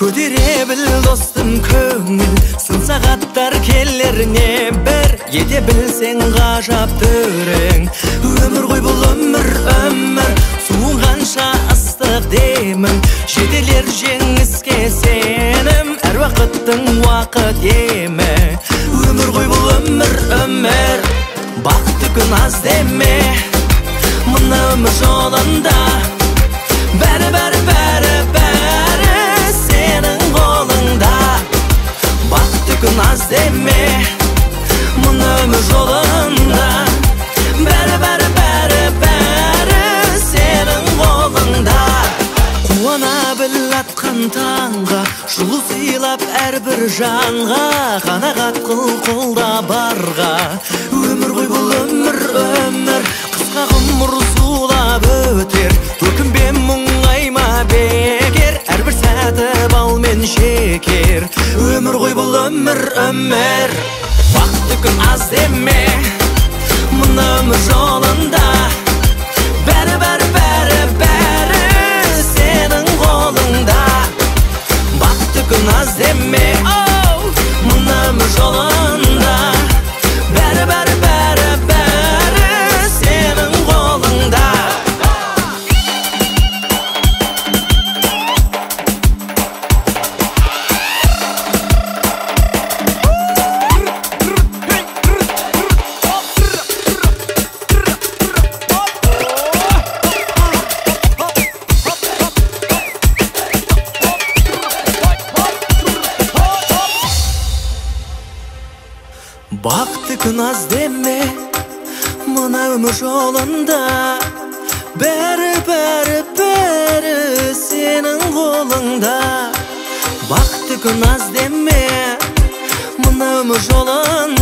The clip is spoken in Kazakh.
Көтере біл достым көңіл, сын сағаттар келеріне бір. Ете білсең ғажап түрің, өмір ғой бұл өмір. Суынғанша ыстық демім, жетелер жеңіске сенім. Әр уақыттың уақыт емі, өмір ғой бұл өмір. Бақытты күн аз деме, мына өмір жолында. Бәрі сенің қолыңда. Бақытты күн аз деме, мына өмір жолында. Бәрі сенің қолыңда. Қуана біл атқан таңға, жылу сыйлап әрбір жанға. Қанағат қыл қолда барға, өмір ғой бұл өмір. Қысқа ғұмыр зулап өтер, өкінбе мұңайма бекер. Әрбір сәті бал мен шекер, өмір ғой бұл өмір. Бақытты күн аз деме, мына өмір жолында. Бәрі сенің қолыңда. Бақытты күн аз деме, мына өмір жолында. Бәрі сенің қолыңда. Бақытты күн аз деме, мына өмір жолында. Бәрі сенің қолыңда. Бақытты күн аз деме, мына өмір жолында.